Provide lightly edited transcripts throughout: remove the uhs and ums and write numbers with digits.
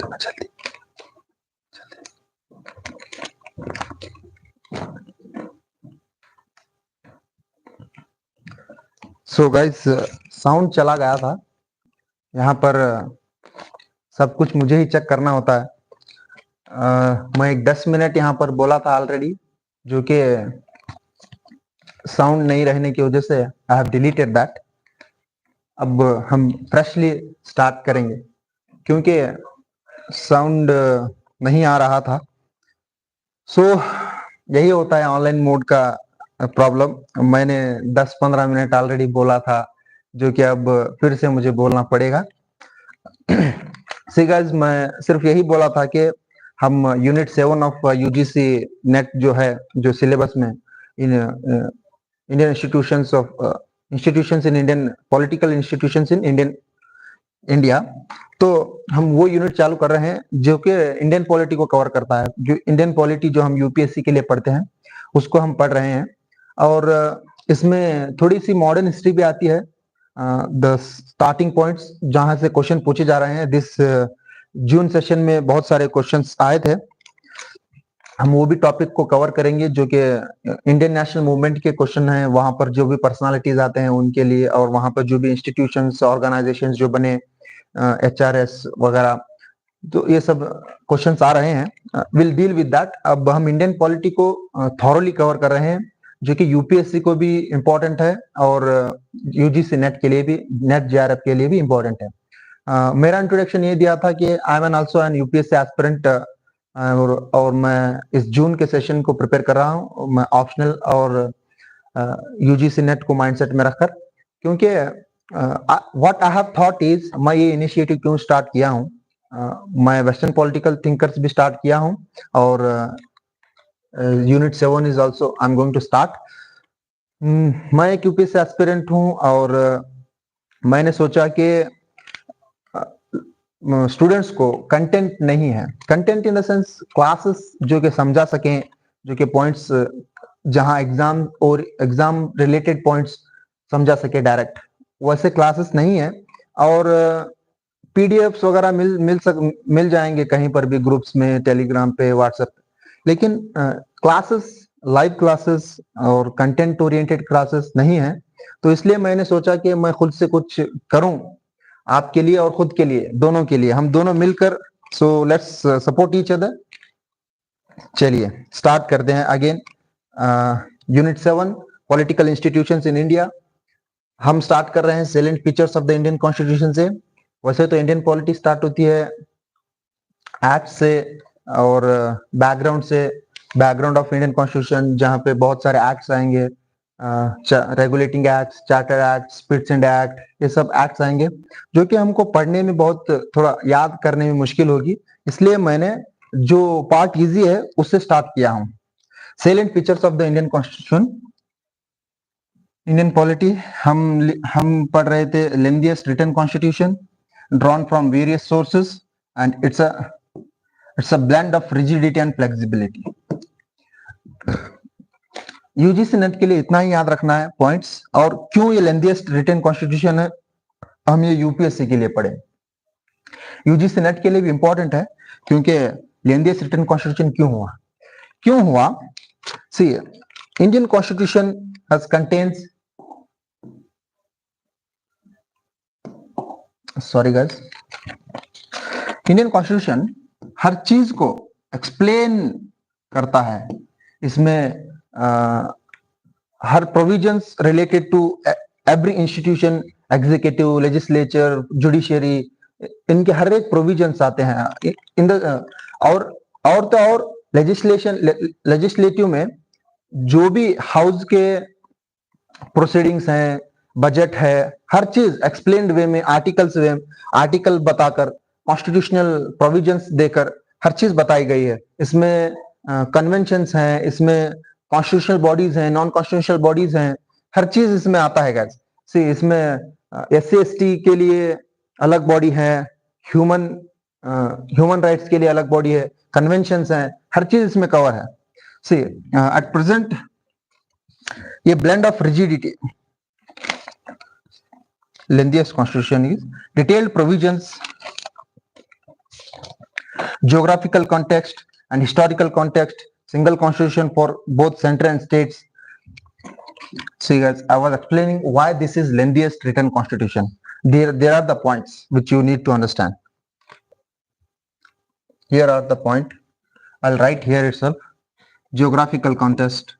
जल्दी so guys, sound चला गया था यहाँ पर। सब कुछ मुझे ही चेक करना होता है। मैं एक 10 मिनट यहाँ पर बोला था ऑलरेडी, जो कि साउंड नहीं रहने की वजह से आई हैव डिलीटेड दैट। अब हम फ्रेशली स्टार्ट करेंगे क्योंकि साउंड नहीं आ रहा था। सो यही होता है ऑनलाइन मोड का प्रॉब्लम। मैंने 10-15 मिनट ऑलरेडी बोला था, जो कि अब फिर से मुझे बोलना पड़ेगा। सी गाइस, मैं सिर्फ यही बोला था कि हम यूनिट 7 ऑफ यूजीसी नेट जो है, जो सिलेबस में Indian institutions in Indian political institutions in India, तो हम वो यूनिट चालू कर रहे हैं जो कि इंडियन पॉलिटी को कवर करता है। जो इंडियन पॉलिटी जो हम यूपीएससी के लिए पढ़ते हैं उसको हम पढ़ रहे हैं। और इसमें थोड़ी सी मॉडर्न हिस्ट्री भी आती है। द स्टार्टिंग पॉइंट्स जहां से क्वेश्चन पूछे जा रहे हैं, दिस जून सेशन में बहुत सारे क्वेश्चंस आए थे। हम वो भी टॉपिक को कवर करेंगे जो कि इंडियन नेशनल मूवमेंट के क्वेश्चन हैं। वहां पर जो भी पर्सनालिटीज आते हैं उनके लिए, और वहां पर जो भी इंस्टीट्यूशंस ऑर्गेनाइजेशंस जो बने, एचआरएस वगैरह, तो ये सब क्वेश्चंस आ रहे हैं। Will deal with that. अब हम इंडियन पॉलिटी को थॉरोली कवर कर रहे हैं, जो कि यूपीएससी को भी इम्पोर्टेंट है और यूजीसी नेट के लिए भी, नेट जेआरएफ के लिए भी इम्पोर्टेंट है। मेरा इंट्रोडक्शन ये दिया था कि I am also an UPSC aspirant, और मैं इस जून के सेशन को प्रिपेयर कर रहा हूँ। मैं ऑप्शनल और यूजीसी नेट को माइंडसेट में रखकर, क्योंकि what I have thought is, मैं ये इनिशिएटिव क्यों स्टार्ट किया हूँ। मैं वेस्टर्न पॉलिटिकल थिंकर्स भी स्टार्ट किया हूँ, और unit 7 is also I am going to start. मैं एक यूपीएससी एस्पिरेंट हूँ, और मैंने सोचा कि स्टूडेंट्स को कंटेंट नहीं है, content in the sense classes जो कि समझा सकें, जो कि पॉइंट्स जहां एग्जाम और एग्जाम रिलेटेड पॉइंट्स समझा सके डायरेक्ट, वैसे क्लासेस नहीं है। और पीडीएफ्स वगैरह मिल जाएंगे कहीं पर भी, ग्रुप्स में, टेलीग्राम पे, व्हाट्सएप पे, लेकिन क्लासेस, लाइव क्लासेस और कंटेंट ओरिएंटेड क्लासेस नहीं है। तो इसलिए मैंने सोचा कि मैं खुद से कुछ करूं, आपके लिए और खुद के लिए, दोनों के लिए, हम दोनों मिलकर। So let's support each other. चलिए स्टार्ट करते हैं again. Unit 7 political institutions in India. हम स्टार्ट कर रहे हैं salient features of the Indian constitution से। वैसे तो इंडियन पॉलिटी स्टार्ट होती है एक्ट से और बैकग्राउंड से, बैकग्राउंड ऑफ इंडियन कॉन्स्टिट्यूशन, जहां पे बहुत सारे एक्ट्स आएंगे, रेगुलेटिंग एक्ट, चार्टर एक्ट, स्पिट्स एंड एक्ट, ये सब एक्ट्स आएंगे जो कि हमको पढ़ने में बहुत, थोड़ा याद करने में मुश्किल होगी। इसलिए मैंने जो पार्ट इजी है उससे स्टार्ट किया हूं। Salient features of the Indian constitution, Indian polity. हम पढ़ रहे थे lengthiest written constitution drawn from various sources, and it's a blend of rigidity and flexibility. UGC NET के लिए इतना ही याद रखना है पॉइंट्स। और क्यों ये लेंथीएस्ट रिटन कॉन्स्टिट्यूशन है, हम ये यूपीएससी के लिए पढ़े। यूजीसी नेट के लिए भी इंपॉर्टेंट है, क्योंकि लेंथीएस्ट रिटन कॉन्स्टिट्यूशन क्यों हुआ। See, Indian constitution has contains, sorry guys, Indian constitution हर चीज को एक्सप्लेन करता है। इसमें हर provisions related to every institution, executive, legislature, judiciary, इनके हर एक प्रोविजंस आते हैं इन द, और लेजिस्लेटिव में जो भी हाउस के प्रोसीडिंग्स हैं, बजट है, हर चीज एक्सप्लेन्ड वे में, आर्टिकल बताकर, कॉन्स्टिट्यूशनल प्रोविजंस देकर हर चीज बताई गई है। इसमें कन्वेंशंस हैं, इसमें कॉन्स्टिट्यूशनल बॉडीज हैं, नॉन कॉन्स्टिट्यूशनल बॉडीज हैं, हर चीज इसमें आता है गाइस। सी, इसमें SC/ST के लिए अलग बॉडी है, ह्यूमन राइट्स के लिए अलग बॉडी है, कन्वेंशंस हैं, हर चीज इसमें कवर है। सी, एट प्रेजेंट ये blend of rigidity, lengthiest constitution is detailed provisions geographical context and historical context, single constitution for both center and states. See guys, I was explaining why this is lengthiest written constitution. There are the points which you need to understand. Here are the point. I'll write here itself. Geographical context.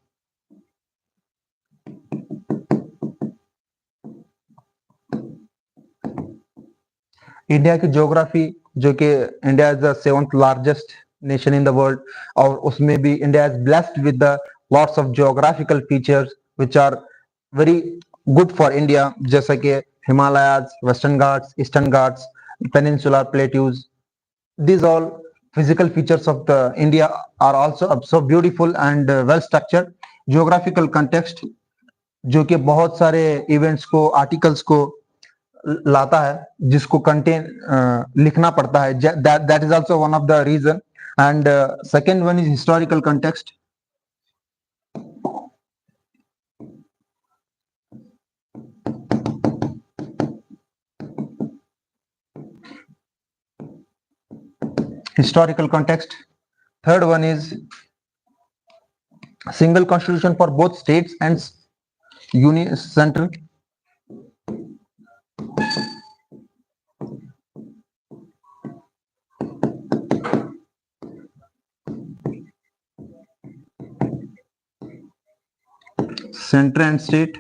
India की geography, जो कि India is the 7th largest nation in the world, और उसमें भी India is blessed with the lots of geographical features which are very good for India, जैसे कि Himalayas, western Ghats, eastern Ghats, peninsular plateaus. These all physical features of the India are also so beautiful and well structured. Geographical context, जो कि बहुत सारे events को, articles को लाता है, जिसको कंटेन लिखना पड़ता है. that is also one of the reason. And second one is historical context. Historical context. Third one is single constitution for both states and union central. Center and state.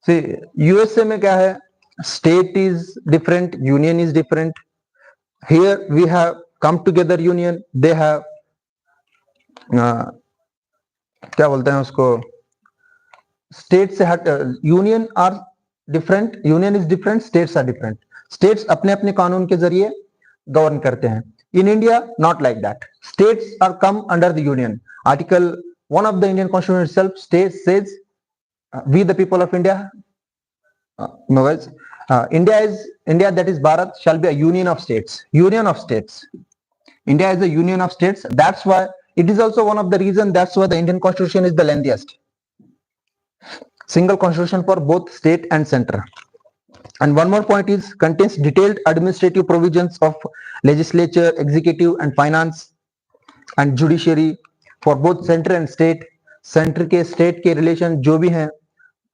See, USA में क्या है? State is different, union is different. Here we have come together union. They have क्या बोलते हैं उसको, state से हट. Union are different, union is different, states are different. States अपने अपने कानून के जरिए गवर्न करते हैं. In India not like that. States are come under the union. Article 1 of the Indian Constitution itself says we the people of India, no guys, India, that is Bharat, shall be a union of states. Union of states. India is a union of states. That's why it is also one of the reasons. That's why the Indian Constitution is the lengthiest. Single constitution for both state and center. And one more point is contains detailed administrative provisions of legislature, executive and finance and judiciary for both center and state. Center के state के relation जो भी हैं,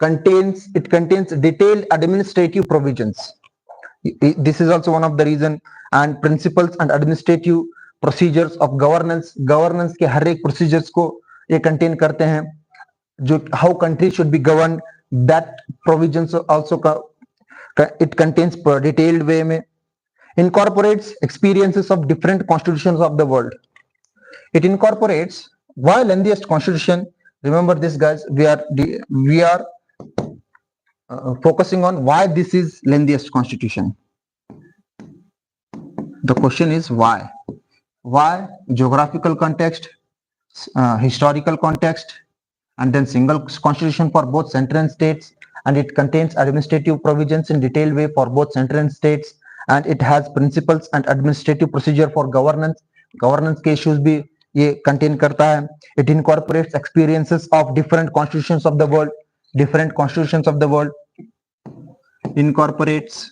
it contains detailed administrative provisions. This is also one of the reason. And principles and administrative procedures of governance. Governance के हर एक procedures को ये contain करते हैं, जो how country should be governed. That provisions also it contains per detailed way में. Incorporates experiences of different constitutions of the world. It incorporates why lengthiest constitution. Remember this guys, we are focusing on why this is lengthiest constitution. The question is why. Why? Geographical context, historical context, and then single constitution for both center and states, and it contains administrative provisions in detailed way for both center and states, and it has principles and administrative procedure for governance. Governance के issues भी ये contain करता है. It incorporates experiences of different constitutions of the world. Different constitutions of the world. Incorporates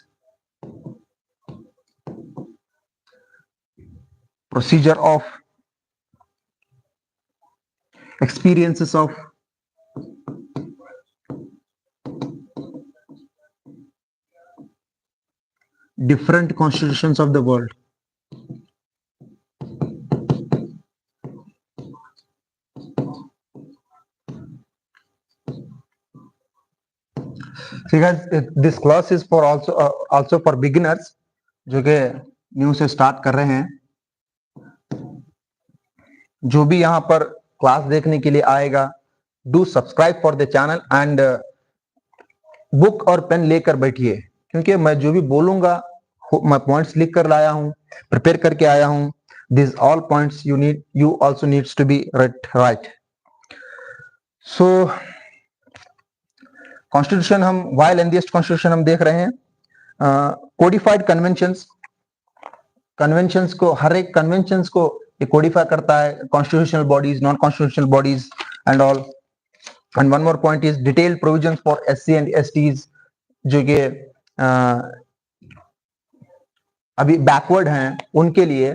procedure of experiences of different constitutions of the world. See guys, this class is for also for beginners जो कि new से start कर रहे हैं. जो भी यहाँ पर क्लास देखने के लिए आएगा, do subscribe for the channel and book और पेन लेकर बैठिए, क्योंकि मैं जो भी बोलूंगा मैं पॉइंट्स लिख कर लाया हूँ, प्रिपेयर करके आया हूँ. This all points you also needs to be right. So constitution हम वाई लेंथीएस्ट कॉन्स्टिट्यूशन हम देख रहे हैं. कोडिफाइड कन्वेंशंस को, हर एक कन्वेंशंस को ये कोडिफाई करता है. Constitutional bodies, non constitutional bodies and all. And one more point is detailed provisions for SC and STs, जो कि अभी बैकवर्ड हैं उनके लिए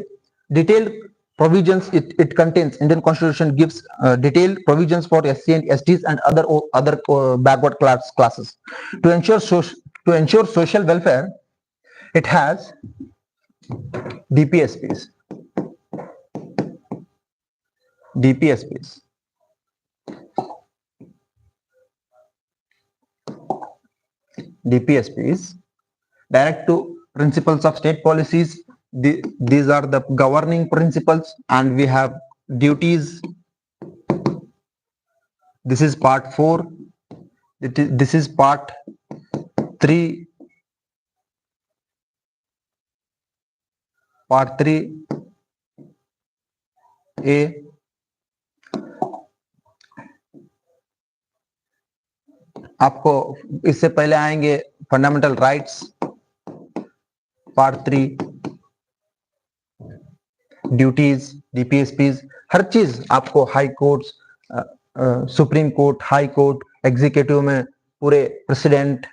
detailed provisions it contains. Indian constitution gives detailed provisions for SC and STs and other backward classes to ensure social welfare. It has DPSPs. DPSPs, direct to principles of state policies. These are the governing principles, and we have duties. This is part 4. This is part 3. Part 3A. आपको इससे पहले आएंगे fundamental rights, part 3, duties, DPSPs, हर चीज आपको high courts, supreme court, high court, executive में पूरे president,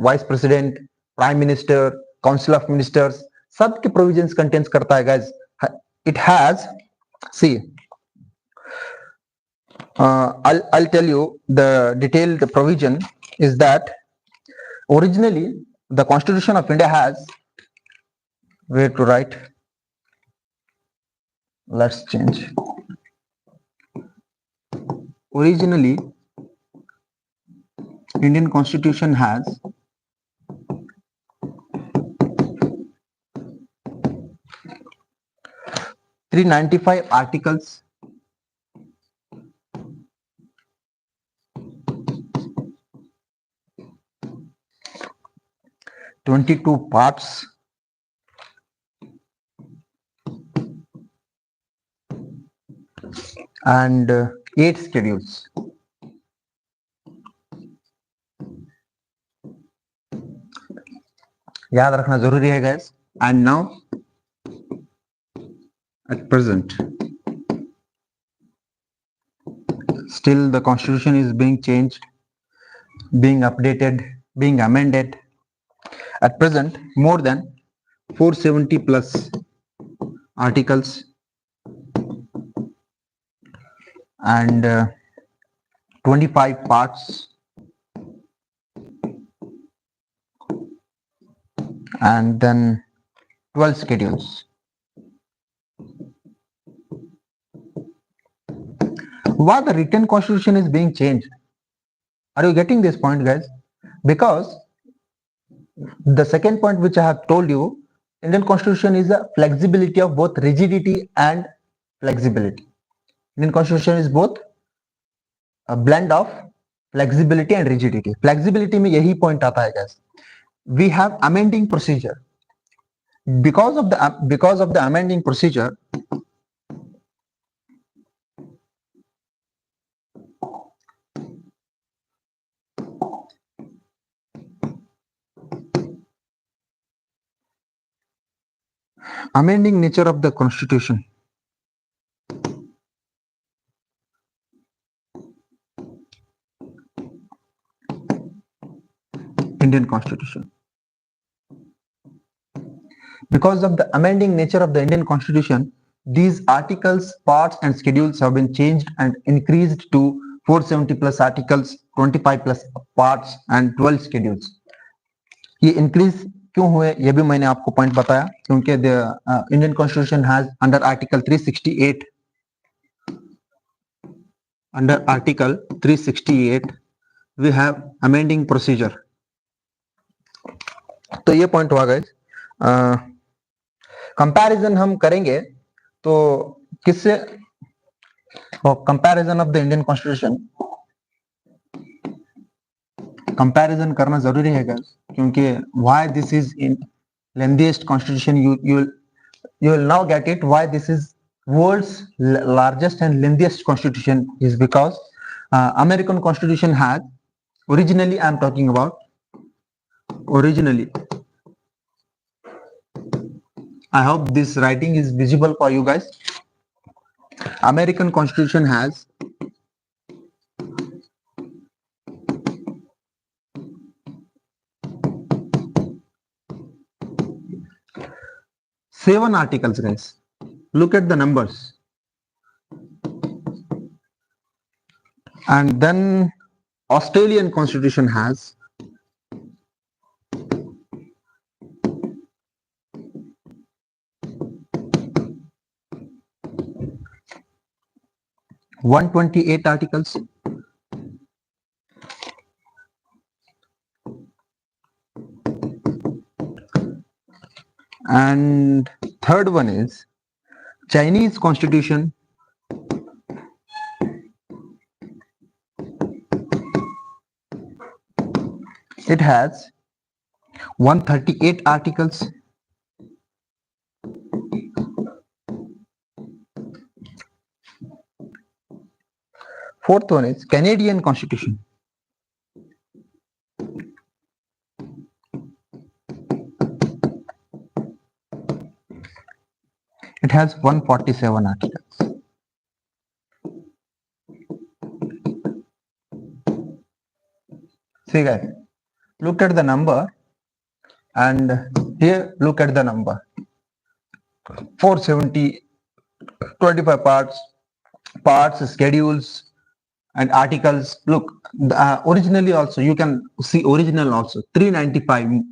vice president, prime minister, council of ministers, सबके प्रोविजंस कंटेन्स करता है guys. It has, see, I'll tell you the detailed provision is that originally the Constitution of India has, where to write, let's change. Originally Indian Constitution has 395 articles, 22 parts, and 8 schedules. याद रखना जरूरी है guys. And now at present still the constitution is being changed, being updated, being amended. At present more than 470 plus articles and 25 parts and then 12 schedules. Why the written constitution is being changed? Are you getting this point, guys? Because the second point which I have told you, Indian constitution is a flexibility of both rigidity and flexibility. Indian constitution is both a blend of flexibility and rigidity. Flexibility में यही point आता है guys. We have amending procedure. Because of the amending procedure, amending nature of the constitution, Indian constitution. Because of the amending nature of the Indian constitution, these articles, parts and schedules have been changed and increased to 470 plus articles, 25 plus parts and 12 schedules. ये increase क्यों हुए ये भी मैंने आपको point बताया, क्योंकि Indian constitution has under article 368, under article 368 we have amending procedure. तो ये पॉइंट हुआ गाइस. कंपैरिजन हम करेंगे तो किससे, comparison of the Indian constitution, comparison करना जरूरी है गाइस, क्योंकि why this is in lengthiest constitution, you will now get it why this is world's largest and lengthiest constitution is because American constitution had originally, I am talking about originally, I hope this writing is visible for you guys. American constitution has 7 articles, guys. Look at the numbers. And then Australian Constitution has 128 articles. And third one is Chinese Constitution. It has 138 articles. Fourth one is Canadian Constitution. It has 147 articles. See guys, look at the number, and here look at the number. 470, 25 parts, schedules, and articles. Look, originally also you can see original also 395,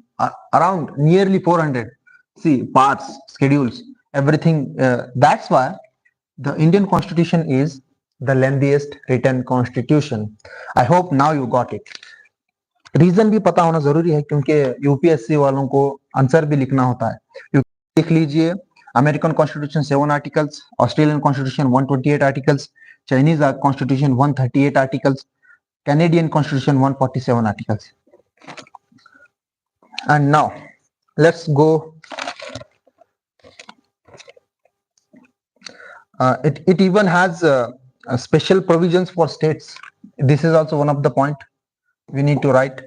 around nearly 400. See, parts, schedules, everything. That's why the Indian Constitution is the lengthiest written constitution. I hope now you got it. Reason भी पता होना जरूरी है, क्योंकि UPSC वालों को answer भी लिखना होता है। लिख लीजिए, American constitution 7 articles, Australian constitution 128 articles, Chinese constitution 138 articles, Canadian constitution 147 articles. And now let's go. It even has special provisions for states. This is also one of the point we need to write.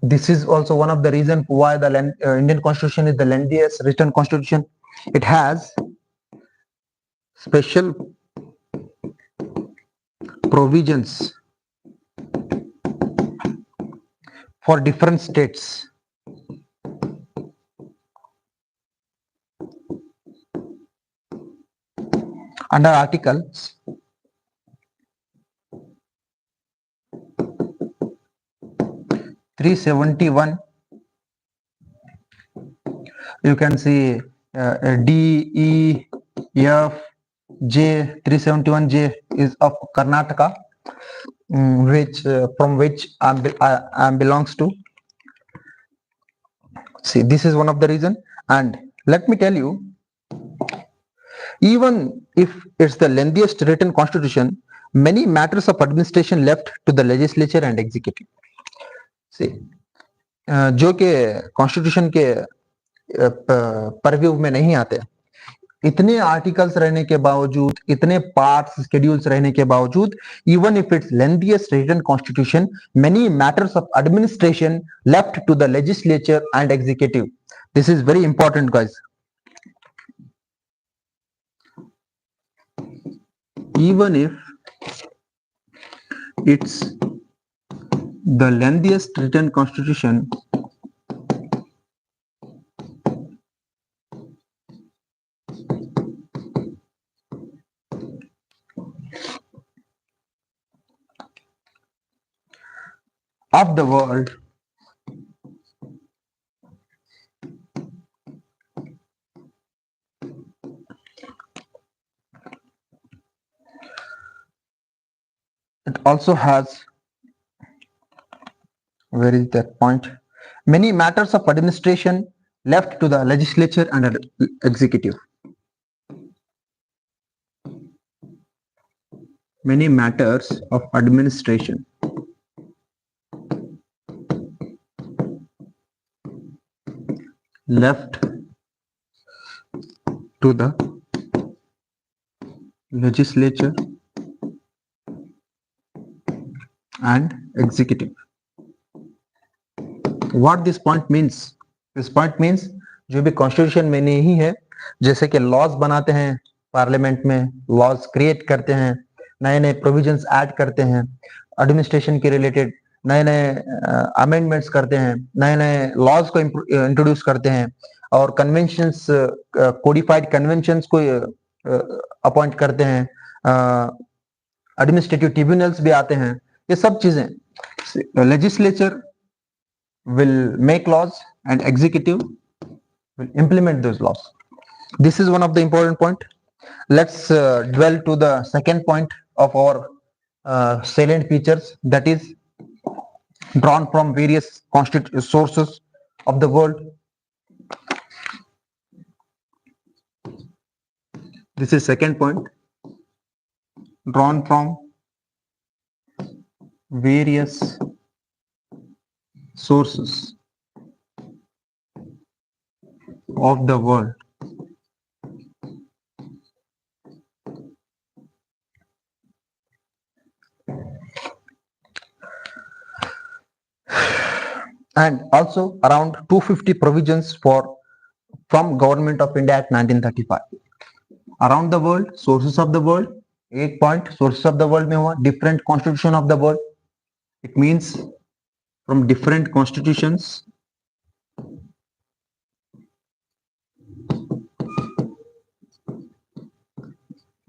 This is also one of the reasons why the Indian Constitution is the lengthiest written constitution. It has special provisions for different states. Under articles 371, you can see D, E, F, J. 371J is of Karnataka, from which I belongs to. See, this is one of the reason. And let me tell you, even if it's the lengthiest written constitution, many matters of administration left to the legislature and executive. See, जो के constitution के purview में नहीं आते, इतने articles रहने के बावजूद, इतने पार्ट्स, स्केड्यूल्स रहने के बावजूद, even if it's lengthiest written constitution, many matters of administration left to the legislature and executive. This is very important, guys. Even if it's the lengthiest written constitution, of the world, it also has, where is that point, many matters of administration left to the legislature and executive. Many matters of administration left to the legislature and executive. What this point means? This point means जो भी constitution में नहीं है, जैसे कि laws बनाते हैं parliament में, लॉज क्रिएट करते हैं, नए नए प्रोविजंस ऐड करते हैं, एडमिनिस्ट्रेशन के रिलेटेड नए नए अमेंडमेंट्स करते हैं, नए नए लॉज को इंट्रोड्यूस करते हैं और कन्वेंशंस, कोडिफाइड कन्वेंशंस को अपॉइंट करते हैं, एडमिनिस्ट्रेटिव ट्रिब्यूनल्स भी आते हैं। ये सब चीजें legislature will make laws and executive will implement those laws. This is one of the important point. Let's dwell to the second point of our salient features, that is drawn from various sources of the world. This is second point, drawn from various sources of the world. And also around 250 provisions from Government of India Act 1935. Around the world, sources of the world, एक point sources of the world में हुआ, different constitution of the world. It means from different constitutions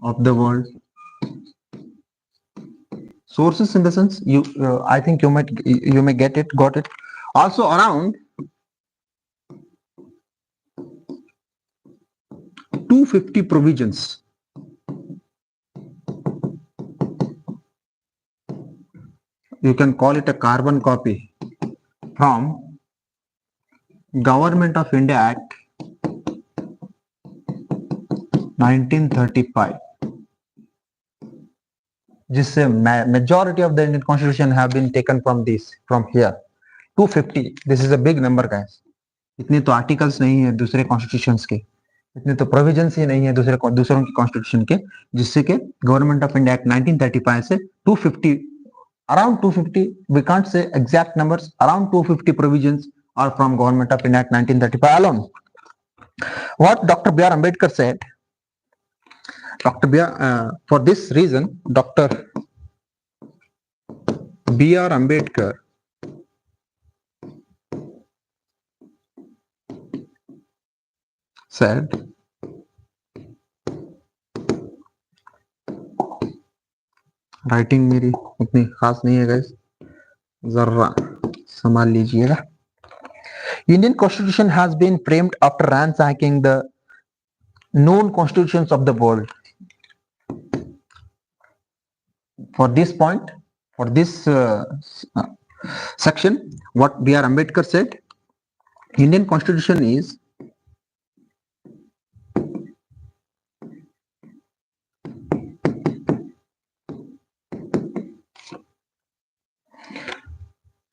of the world. Sources in the sense, I think you may got it. Also around 250 provisions you can call it a carbon copy from Government of India Act 1935, जिससे majority of the Indian Constitution have been taken from here. 250, this is a big number guys. इतने तो articles नहीं है दूसरे constitutions के, इतने तो provisions ही नहीं है दूसरों की कॉन्स्टिट्यूशन के, जिससे कि गवर्नमेंट ऑफ इंडिया एक्ट 1935 से 250, around 250, we can't say exact numbers, around 250 provisions are from Government of India Act 1935 alone. What Dr. B.R. Ambedkar said, for this reason, Dr. B.R. Ambedkar said, writing मेरी उतनी खास नहीं है guys, जरा संभाल लीजिएगा. Indian Constitution has been framed after ransacking the known constitutions of the world. For this point, for this section, what B.R. Ambedkar said, Indian Constitution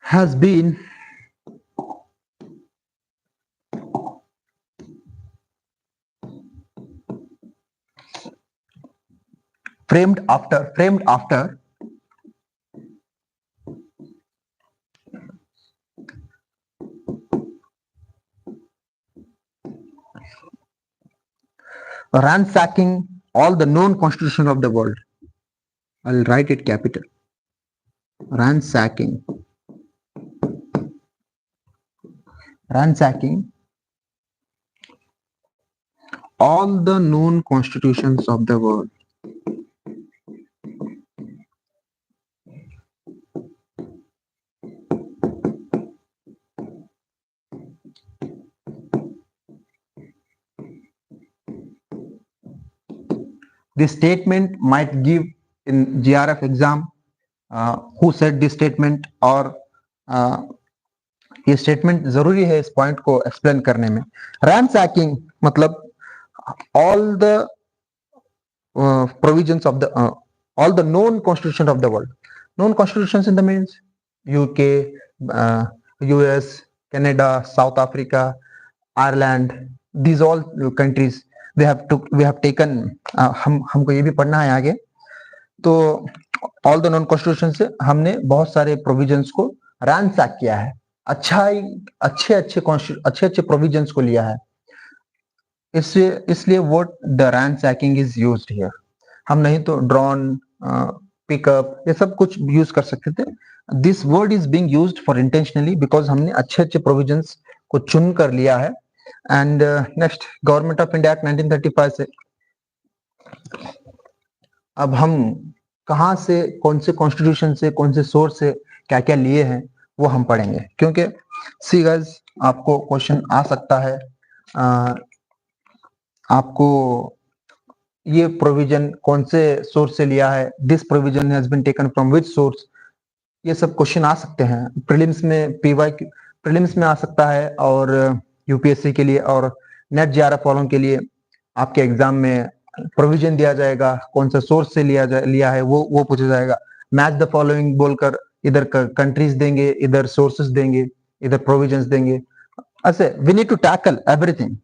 has been framed after ransacking all the known constitution of the world. I'll write it capital. Ransacking all the known constitutions of the world. This statement might give in JRF exam who said this statement, और ये statement जरूरी है इस point को explain करने में. रैंसैकिंग मतलब all the provisions of the all the known constitution of the world. Known constitutions in the means UK, US, Canada, South Africa, Ireland, these all countries we have taken. हमको ये भी पढ़ना है आगे, तो all the known constitutions से हमने बहुत सारे provisions को ransack किया है, अच्छे provisions को लिया है. इसलिए what the ransacking is used here. हम नहीं तो drawn पिकअप, ये सब कुछ यूज कर सकते थे. This word is being used for intentionally because हमने अच्छे अच्छे प्रोविजंस को चुन कर लिया है. And next, government of India act 1935 से अब हम कहां से, कौन से कॉन्स्टिट्यूशन से, कौन से सोर्स से क्या क्या लिए हैं वो हम पढ़ेंगे. क्योंकि सी गाइस, आपको क्वेश्चन आ सकता है, आपको ये प्रोविजन कौन से सोर्स से लिया है, this provision has been taken from which source, ये सब क्वेश्चन आ सकते हैं. प्रीलिम्स में, प्रीलिम्स में आ सकता है, और यूपीएससी के लिए और नेट जेआरएफ वालों के लिए आपके एग्जाम में प्रोविजन दिया जाएगा, कौन सा सोर्स से लिया है वो पूछा जाएगा. मैच द फॉलोइंग बोलकर इधर कंट्रीज देंगे, इधर सोर्सेस देंगे, इधर प्रोविजंस देंगे. ऐसे we need to tackle everything.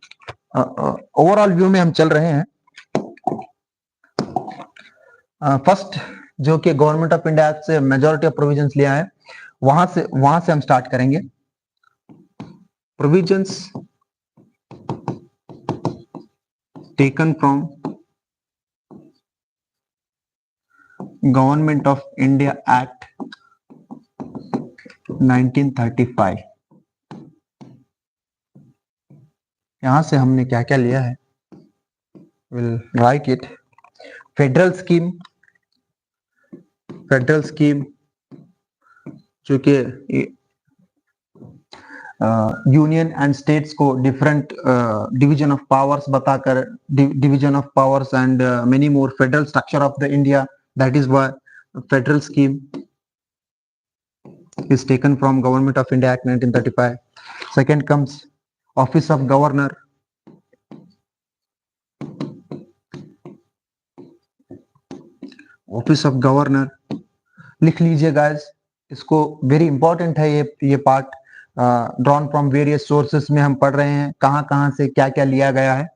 Overall view में हम चल रहे हैं. फर्स्ट जो कि गवर्नमेंट ऑफ इंडिया से मेजॉरिटी ऑफ प्रोविजंस लिया है, वहां से हम स्टार्ट करेंगे. Provisions taken from government of India act 1935. यहां से हमने क्या क्या लिया है, will write it. Federal scheme जो कि यूनियन एंड स्टेट्स को डिफरेंट डिवीजन ऑफ पावर्स बताकर, division of powers and many more, federal structure of the India, that is why federal scheme is taken from Government of India Act 1935. Second comes Office of Governor. Office of Governor लिख लीजिए guys, इसको very important है ये part. Drawn from various sources में हम पढ़ रहे हैं कहां से क्या क्या लिया गया है.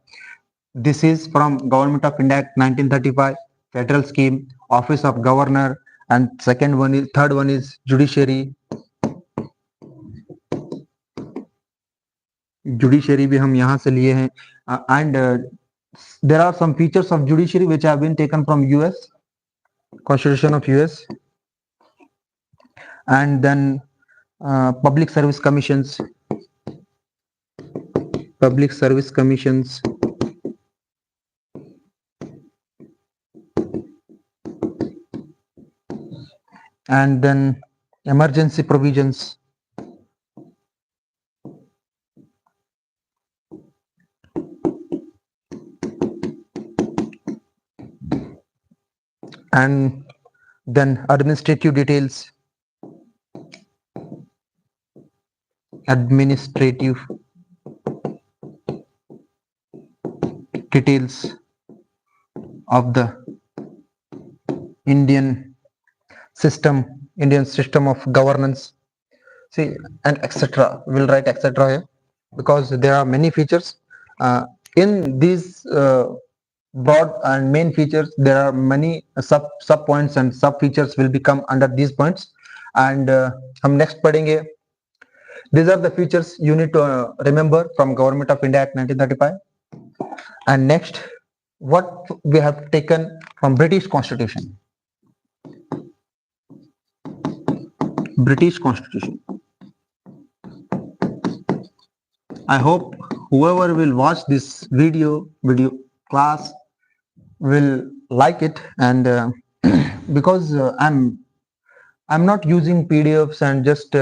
This is from government of India act 1935, federal scheme, office of governor, and third one is judiciary. Judiciary भी हम यहाँ से लिए हैं. And there are some features of judiciary which have been taken from US, Constitution of US. And then public service commissions. And then emergency provisions. And then administrative details. Of the Indian system of governance. See, and etc. We'll write etc. here because there are many features. In these broad and main features, there are many sub points and sub features will become under these points. And हम next पढ़ेंगे. These are the features you need to remember from Government of India Act 1935. And next, what we have taken from British Constitution. British Constitution. I hope whoever will watch this video class will like it, and because I'm not using PDFs and just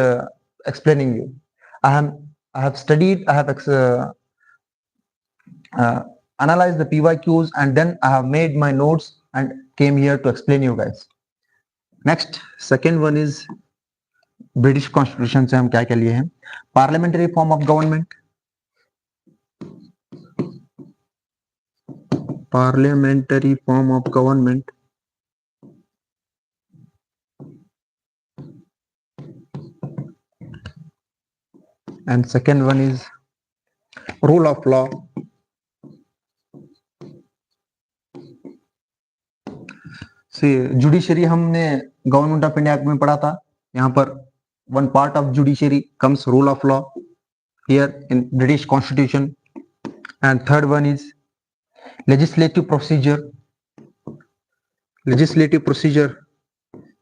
explaining you. I have studied, I have analyzed the PYQs, and then I have made my notes and came here to explain you guys. Next, second one is British constitution से हम क्या क्या लिए हैं. Parliamentary form of government. Parliamentary form of government. And second one is rule of law. See, judiciary हमने government of India में पढ़ा था. यहाँ पर one part of judiciary comes rule of law here in British Constitution. And third one is legislative procedure.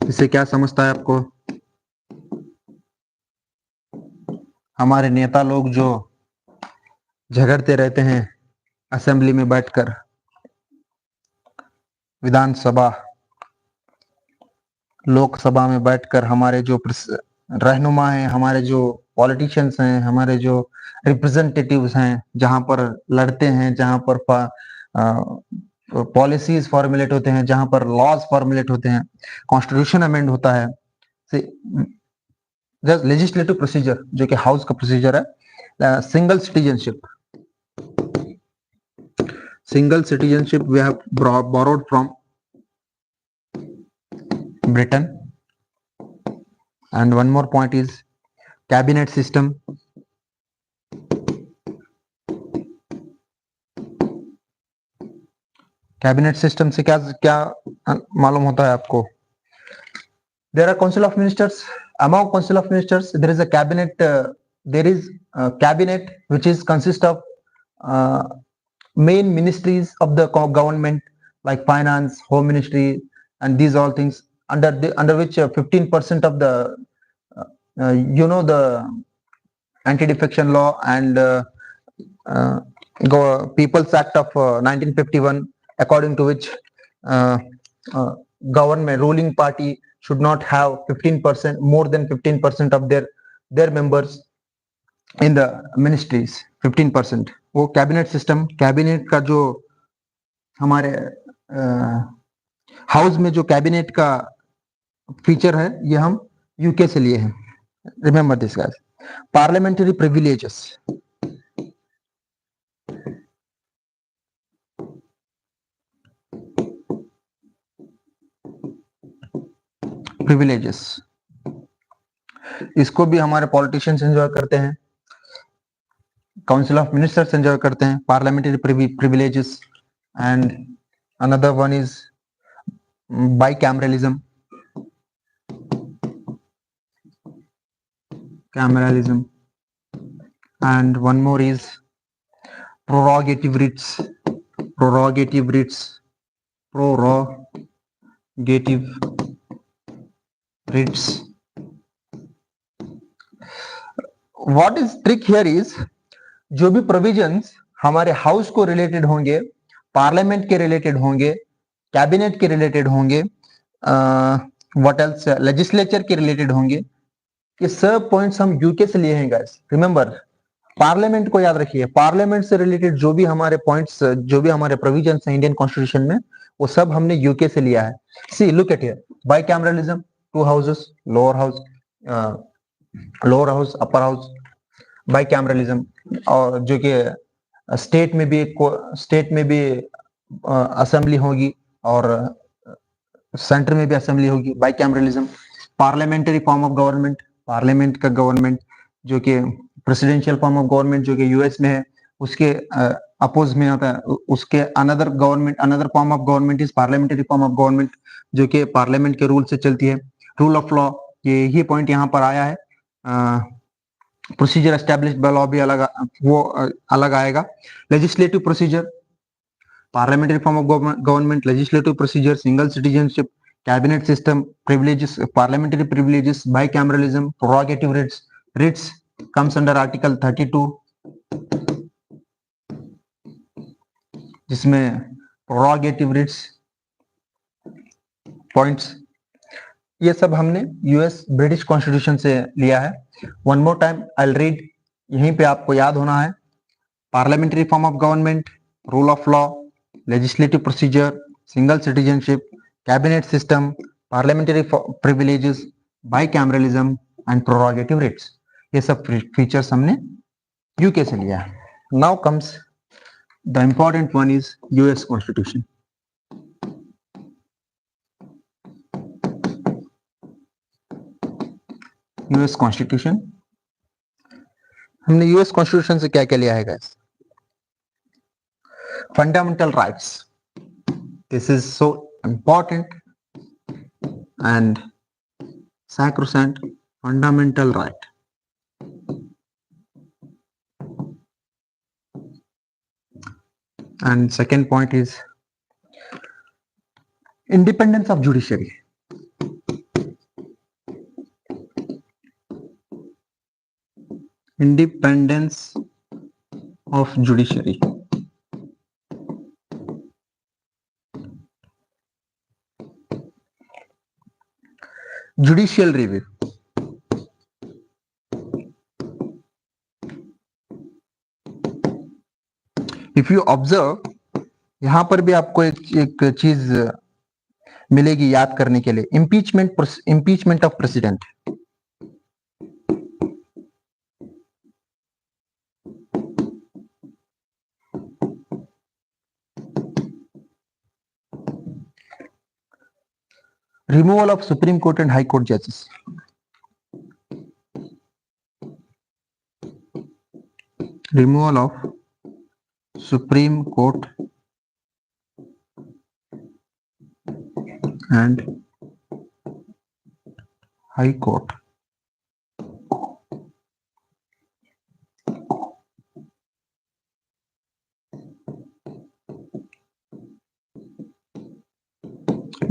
इससे क्या समझता है आपको? हमारे नेता लोग जो झगड़ते रहते हैं असेंबली में बैठकर, विधानसभा लोकसभा में बैठकर, हमारे जो रहनुमा हैं, हमारे जो पॉलिटिशियंस हैं, हमारे जो रिप्रेजेंटेटिव्स हैं, जहां पर लड़ते हैं, जहां पर पॉलिसीज फॉर्मुलेट होते हैं, जहां पर लॉज फॉर्मुलेट होते हैं, कॉन्स्टिट्यूशन अमेंड होता है, जस्ट लेजिस्लेटिव प्रोसीजर जो कि हाउस का प्रोसीजर है, single citizenship we have borrowed from Britain. And one more point is cabinet system. Cabinet system से क्या क्या मालूम होता है आपको? There are council of ministers. Among council of ministers, there is a cabinet. There is a cabinet which is consist of main ministries of the government, like finance, home ministry, and these all things, under which 15% of the the anti-defection law and People's Act of 1951, according to which government ruling party should not have 15%, more than 15% of their members in the ministries. 15%. वो cabinet system, cabinet का जो हमारे house में जो cabinet का feature है, ये हम यूके से लिए हैं. Remember this guys. Parliamentary privileges. Privileges इसको भी हमारे पॉलिटिशियंस एंजॉय करते हैं, काउंसिल ऑफ मिनिस्टर्स एंजॉय करते हैं, parliamentary privileges. And another one is bicameralism. And one more is prerogative writs. What is trick here is, जो भी प्रोविजंस हमारे हाउस को रिलेटेड होंगे, पार्लियामेंट के रिलेटेड होंगे, कैबिनेट के रिलेटेड होंगे, व्हाट एल्स, लेजिस्लेचर के रिलेटेड होंगे, ये सब पॉइंट्स हम यूके से लिए हैं गाइस. रिमेंबर, पार्लियामेंट को याद रखिए. पार्लियामेंट से रिलेटेड जो भी हमारे पॉइंट्स, जो भी हमारे प्रोविजंस हैं इंडियन कॉन्स्टिट्यूशन में, वो सब हमने यूके से लिया है. See, look at here. Bicameralism, two houses, lower house, upper house. Bicameralism, और जो कि स्टेट में भी असेंबली होगी और सेंटर में भी असेंबली होगी. Bicameralism. Parliamentary form of government, parliament का गवर्नमेंट, जो कि प्रेसिडेंशियल फॉर्म ऑफ गवर्नमेंट जो कि यूएस में है, उसके अपोज में आता है. उसके another form of government is parliamentary form of government, जो कि पार्लियामेंट के रूल से चलती है. रूल ऑफ लॉ, ये पॉइंट यहाँ पर आया है. प्रोसीजर एस्टैब्लिश्ड बाय लॉ भी अलग आएगा. Legislative procedure, parliamentary form of government, legislative procedure, single citizenship, cabinet system, privileges, parliamentary privileges, bicameralism, prerogative writs comes under article 32, जिसमें prerogative writs पॉइंट्स, ये सब हमने यूएस ब्रिटिश कॉन्स्टिट्यूशन से लिया है. One more time I will read, यहीं पे आपको याद होना है. Parliamentary form of government, rule of law, legislative procedure, single citizenship, cabinet system, parliamentary privileges, bicameralism and prerogative writs. ये सब फीचर्स हमने यूके से लिया है. Now comes the important one is US constitution. US constitution, हमने US constitution से क्या क्या लिया है guys? Fundamental rights. This is so important and sacrosanct fundamental right. And second point is independence of judiciary. independence of judiciary. Judicial review. If you observe, यहां पर भी आपको एक चीज मिलेगी याद करने के लिए, impeachment of president. Removal of Supreme Court and High Court judges. Removal of Supreme Court and High Court.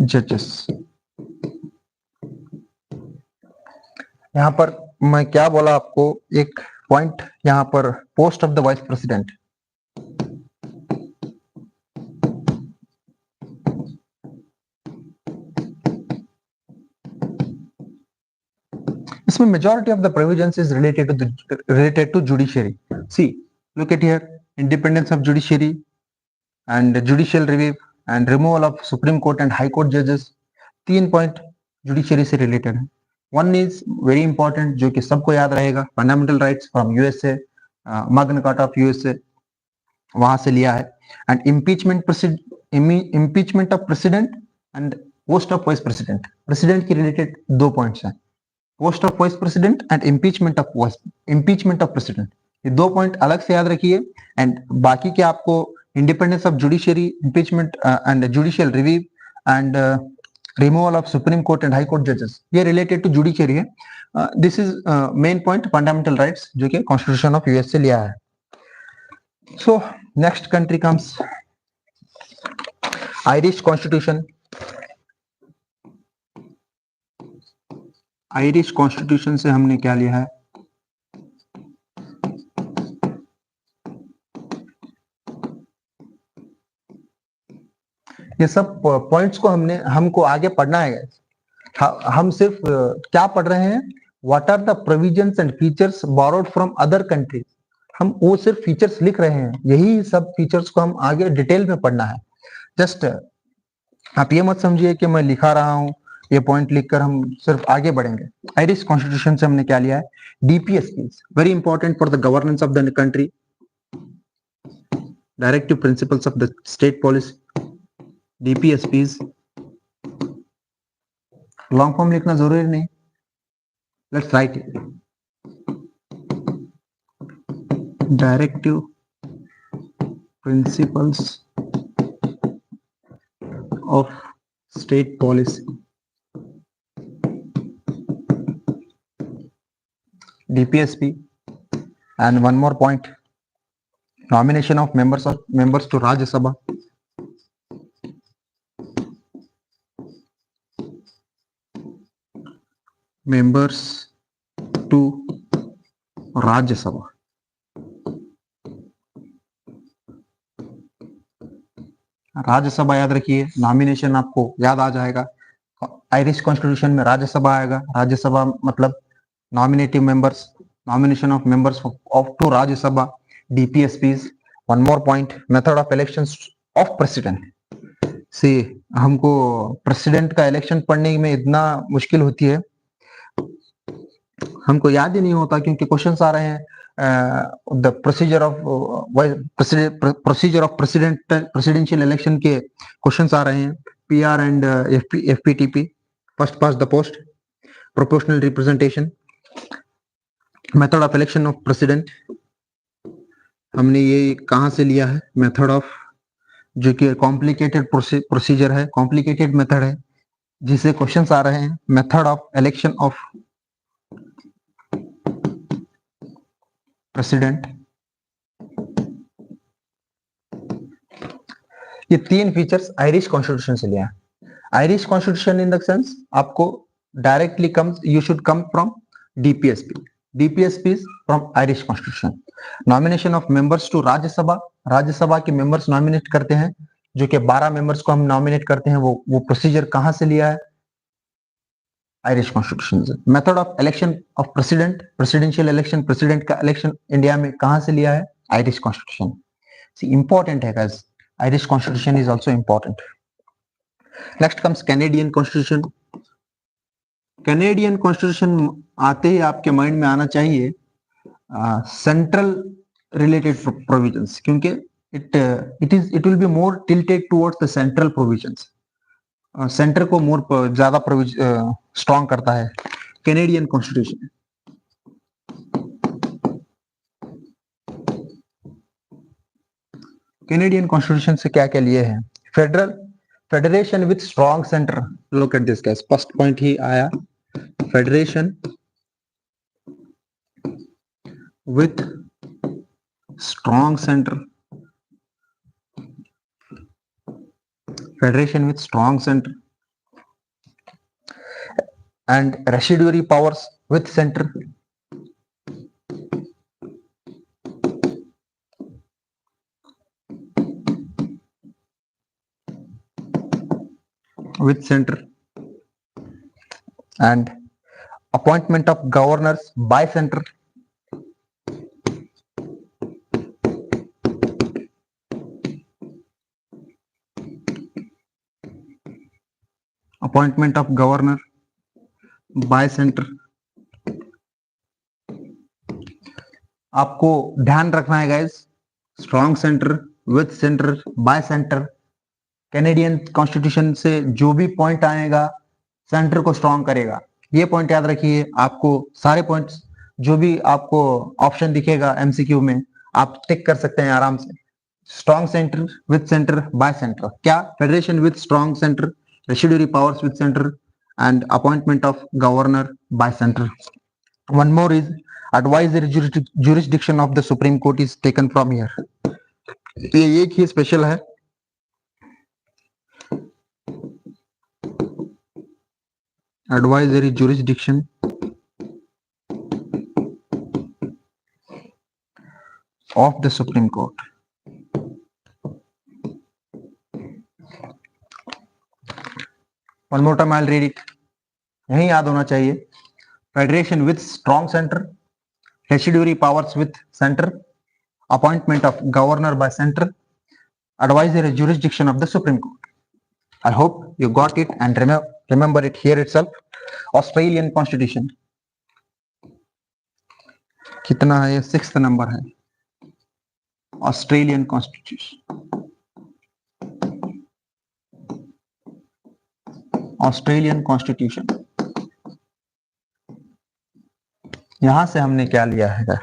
Judges. यहां पर मैं क्या बोला आपको, एक पॉइंट यहां पर, post of the vice president. इसमें majority of the provisions is related to judiciary. See, look at here, independence of judiciary and judicial review and removal of Supreme Court and High Court judges. 3 point judiciary से related है. One is very important, जो कि सबको याद रहेगा, fundamental rights from USA, Magna carta of USA, वहां से लिया है. And impeachment of president and post of vice president. President की रिलेटेड 2 पॉइंट्स हैं, post of vice president and impeachment of president. ये 2 पॉइंट अलग से याद रखिए. एंड बाकी के आपको independence of judiciary, impeachment and judicial review and removal of supreme court and high court जजेस, ये रिलेटेड टू जुडिशियरी है. This is main point, fundamental rights, जो कि कॉन्स्टिट्यूशन ऑफ यूएस से लिया है. So next country comes Irish constitution. Irish constitution से हमने क्या लिया है, ये सब पॉइंट्स को हमको आगे पढ़ना है. हम सिर्फ क्या पढ़ रहे हैं, what are the provisions and features borrowed from other countries. हम वो सिर्फ फीचर्स लिख रहे हैं, यही सब फीचर्स को हम आगे डिटेल में पढ़ना है. जस्ट आप ये मत समझिए कि मैं लिखा रहा हूं, ये पॉइंट लिखकर हम सिर्फ आगे बढ़ेंगे. आयरिश कॉन्स्टिट्यूशन से हमने क्या लिया है, DPSP, very important for the governance of the country, directive principles of the state policy. DPSPs, long form लिखना जरूरी नहीं, let's write it. Directive principles of state policy, DPSP. And one more point, nomination of members to Rajya Sabha. Members to Rajya Sabha. Rajya Sabha याद रखिए, nomination आपको याद आ जाएगा. Irish constitution में राज्यसभा आएगा. राज्यसभा मतलब nominative members, nomination of members of to Rajya Sabha, DPSPs. One more point, method of elections of president. See, हमको president का इलेक्शन पढ़ने में इतना मुश्किल होती है, हमको याद ही नहीं होता, क्योंकि क्वेश्चंस आ रहे हैं. The procedure of presidential election के क्वेश्चंस आ रहे हैं. PR and FPTP, first pass the post, proportional representation, method of election of president. हमने ये कहां से लिया है, मेथड ऑफ, जो कि कॉम्प्लिकेटेड प्रोसीजर है, कॉम्प्लिकेटेड मेथड है, जिससे क्वेश्चंस आ रहे हैं. Method of election of president. ये 3 फीचर्स आयरिश कॉन्स्टिट्यूशन से लिया है. Irish constitution in the sense आपको directly comes, you should come from DPSP. DPSPs from Irish Constitution. Nomination of members to Rajya Sabha के मेंबर्स नॉमिनेट करते हैं, जो कि 12 मेंबर्स को हम नॉमिनेट करते हैं, वो प्रोसीजर कहां से लिया है? आयरिश कॉन्स्टिट्यूशन से. Method of election of president, presidential election, president का इलेक्शन इंडिया में कहां से लिया है? Irish constitution. इंपॉर्टेंट है guys, Irish constitution is also important. Next comes Canadian constitution. Canadian constitution आते ही आपके माइंड में आना चाहिए सेंट्रल रिलेटेड प्रोविजंस, क्योंकि it will be more tilted towards the central provisions. Centre को मोर ज्यादा स्ट्रॉन्ग करता है कैनेडियन कॉन्स्टिट्यूशन. कैनेडियन कॉन्स्टिट्यूशन से क्या क्या लिए हैं? Federation with strong centre. Look at this guys, first point ही आया, federation with strong centre. Federation with strong center and residuary powers with center. With center and appointment of governors by center. Appointment of governor by center. आपको ध्यान रखना है guys, strong centre, with centre, by centre. Canadian constitution से जो भी point आएगा centre को strong करेगा. ये पॉइंट याद रखिए. आपको सारे पॉइंट्स जो भी आपको ऑप्शन दिखेगा एमसीक्यू में आप टिक कर सकते हैं आराम से. Strong centre, with centre, by centre. क्या? Federation with strong centre, residuary powers with center and appointment of governor by center. One more is advisory jurisdiction of the Supreme Court is taken from here. ये एक ही special है. Advisory jurisdiction of the Supreme Court. One more time I'll read it. यही याद होना चाहिए. Federation with strong center, residuary powers with center, appointment of governor by center, advisory jurisdiction of the Supreme Court. I hope you got it and remember it here itself. Australian Constitution. कितना है? 6th number है. Australian Constitution. Australian constitution. यहां से हमने क्या लिया है?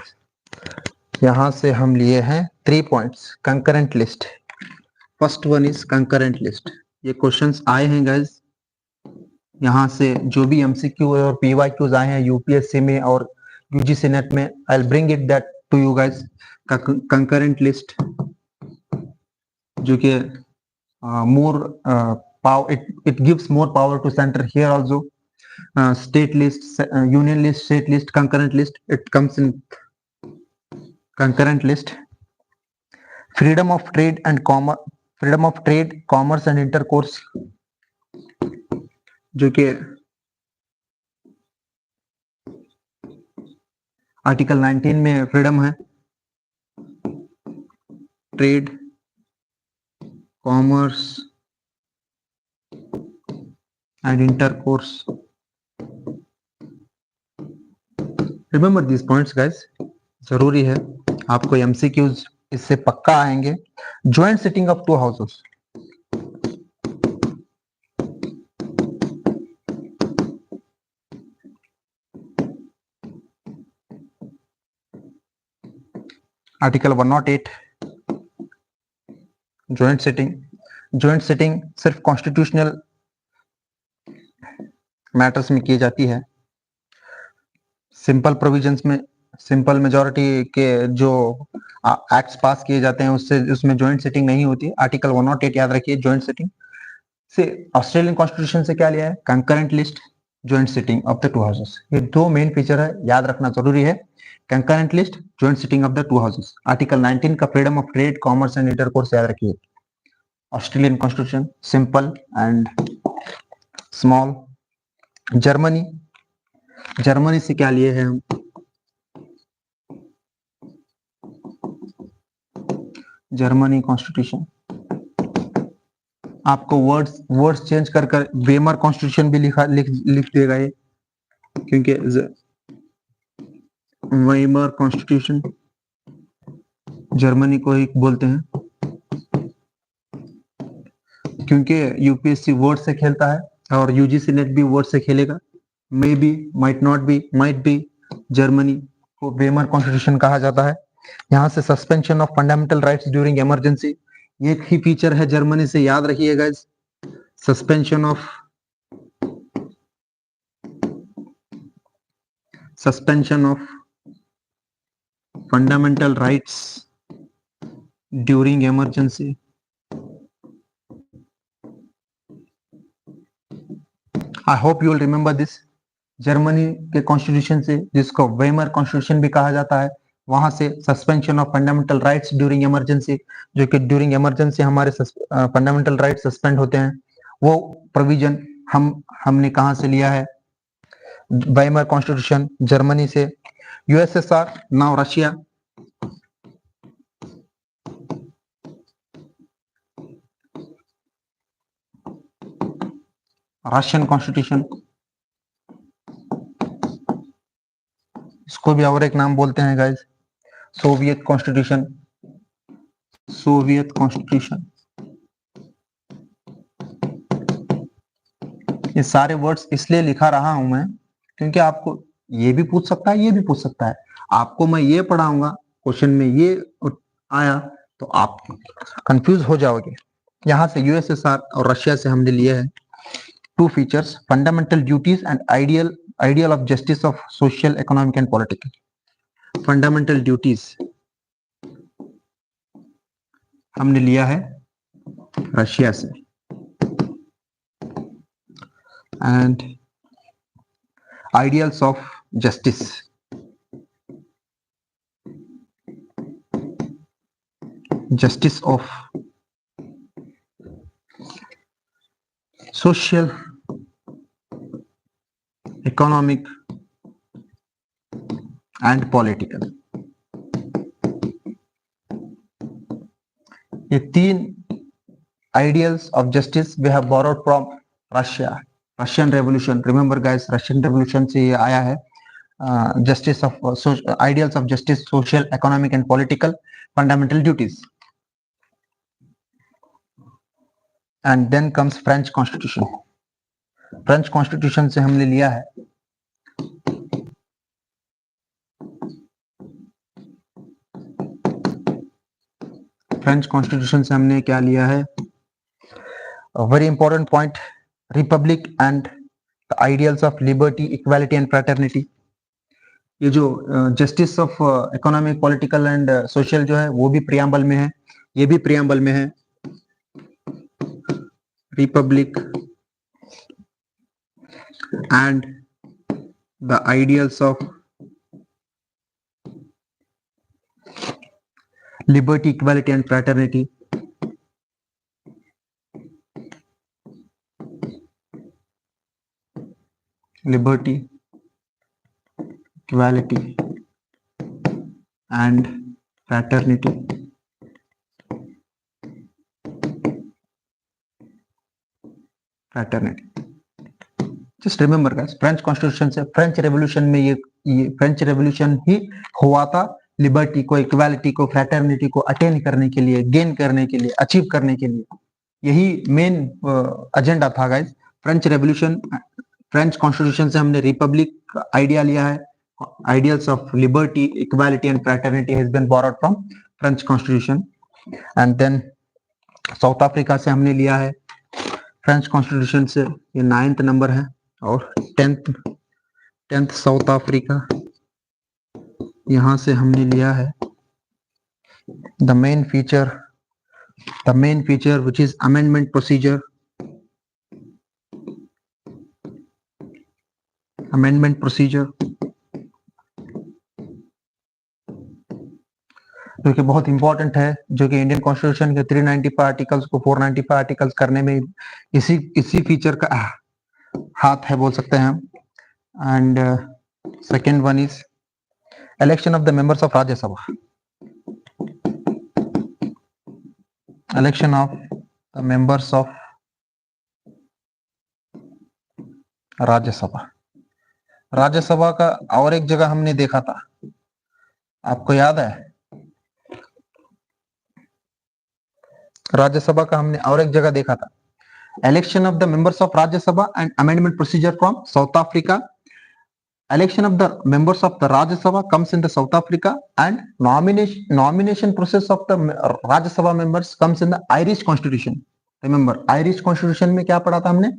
यहां से हम लिए हैं 3 points. Concurrent list. First one is concurrent list. ये क्वेश्चंस आए हैं गाइस. यहां से जो भी एमसीक्यू और पीवाईक्यूज आए हैं यूपीएससी में और यूजीसी नेट में, I will bring it that to you guys. Concurrent list जो कि मोर it gives more power to center. Here also state list, union list, state list, concurrent list, it comes in concurrent list. Freedom of trade and commerce and intercourse, जो कि article 19 में freedom है. Trade, commerce and intercourse. Remember these points guys, जरूरी है. आपको MCQs इससे पक्का आएंगे. Joint sitting of 2 houses. Article 108. Joint sitting सिर्फ कॉन्स्टिट्यूशनल मैटर्स में की जाती है. सिंपल प्रोविजंस में, सिंपल मेजॉरिटी के जो एक्ट्स पास किए जाते हैं उसमें जॉइंट सिटिंग नहीं होती. आर्टिकल 108 याद रखिए. जॉइंट सिटिंग से ऑस्ट्रेलियन कॉन्स्टिट्यूशन से क्या लिया है? Concurrent list. Joint sitting of the two houses. ये दो मेन फीचर है, याद रखना जरूरी है। Concurrent list, joint sitting of the two houses. Article 19 का freedom of trade, commerce and intercourse याद रखिए। Australian constitution simple and small. Germany, Germany से क्या लिए हैं हम? जर्मनी कॉन्स्टिट्यूशन, आपको वर्ड्स चेंज कर कर वेमर कॉन्स्टिट्यूशन भी लिख देगा ये, क्योंकि वेमर कॉन्स्टिट्यूशन जर्मनी को ही बोलते हैं, क्योंकि यूपीएससी वर्ड से खेलता है और यूजीसी नेट भी वर्ड से खेलेगा। May be, might not be, might be, Germany को वेमर कॉन्स्टिट्यूशन कहा जाता है। यहाँ से suspension of fundamental rights during emergency, ये एक ही फीचर है जर्मनी से, याद रखिएगा। Suspension of fundamental rights during emergency. I hope you will remember this. Germany के कॉन्स्टिट्यूशन से, जिसको वेमर कॉन्स्टिट्यूशन भी कहा जाता है, वहां से suspension of fundamental rights during emergency, जो कि ड्यूरिंग इमरजेंसी हमारे फंडामेंटल राइट्स सस्पेंड होते हैं, वो प्रोविजन हमने कहां से लिया है? वेमर कॉन्स्टिट्यूशन, जर्मनी से। USSR, now Russia. Russian constitution, इसको भी और एक नाम बोलते हैं guys, Soviet constitution. Soviet constitution, ये सारे वर्ड्स इसलिए लिखा रहा हूं मैं, क्योंकि आपको ये भी पूछ सकता है, ये भी पूछ सकता है। आपको मैं ये पढ़ाऊंगा, क्वेश्चन में ये आया तो आप कंफ्यूज हो जाओगे। यहां से यूएसएसआर और रशिया से हमने लिए हैं two features, fundamental duties and ideal of justice of social, economic and political. Fundamental duties हमने लिया है रशिया से, and ideals of justice of social, economic and political. ये तीन ideals of justice we have borrowed from Russia, Russian revolution. Remember guys, Russian revolution से ये आया है। Justice of ideals of justice, social, economic and political, fundamental duties. And then comes French constitution. French constitution से हमने लिया है French constitution से हमने क्या लिया है? Very important point, Republic and the ideals of liberty, equality and fraternity. ये जो justice of economic, political and social जो है, वो भी प्रियम्बल में है, ये भी प्रियम्बल में है। Republic and the ideals of liberty, equality and fraternity. Liberty, equality and fraternity. Just remember guys, French constitution से, फ्रेंच रेवोल्यूशन में ये फ्रेंच रेवोल्यूशन ही हुआ था लिबर्टी को, इक्वालिटी को, फ्रैटर्निटी को अटेन करने के लिए, गेन करने के लिए, अचीव करने के लिए। यही मेन एजेंडा था guys. French revolution, French constitution से हमने रिपब्लिक आइडिया लिया है। Ideals of liberty, equality and fraternity has been borrowed from French constitution. And then South Africa से हमने लिया है फ्रेंच कॉन्स्टिट्यूशन से, ये 9th नंबर है, और 10th साउथ अफ्रीका, यहां से हमने लिया है the main feature which is amendment procedure, amendment procedure, जो कि बहुत इंपॉर्टेंट है, जो कि इंडियन कॉन्स्टिट्यूशन के 395 आर्टिकल्स को 495 आर्टिकल्स करने में इसी फीचर का हाथ है बोल सकते हैं हम। And second one is election of the members of Rajya Sabha, election of the members of Rajya Sabha. Rajya Sabha का और एक जगह हमने देखा था, आपको याद है? राज्यसभा का हमने और एक जगह देखा था, election of the members of Rajya Sabha and amendment procedure from south Africa. Election of the members of the Rajya Sabha comes in the South Africa, and nomination process of the Rajya Sabha members comes in the Irish Constitution. Remember, Irish Constitution में क्या पढ़ा था हमने?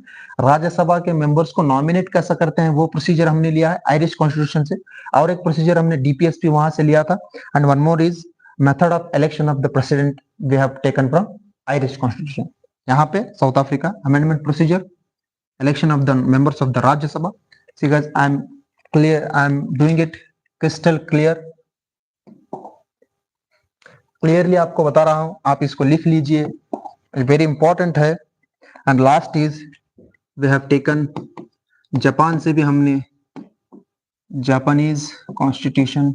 राज्य सभा के members को nominate कैसा करते हैं, वो प्रोसीजर हमने लिया है आयरिश कॉन्स्टिट्यूशन से, और एक प्रोसीजर हमने डीपीएसपी वहां से लिया था। And one more is method of election of the president we have taken from Irish constitution. यहाँ पे South Africa amendment procedure, election of the members of the Rajya Sabha. See guys, I'm doing it crystal clearly आपको बता रहा हूं, आप इसको लिख लीजिए, वेरी इंपॉर्टेंट है। And last is we have taken, Japan से भी हमने जापानीज कॉन्स्टिट्यूशन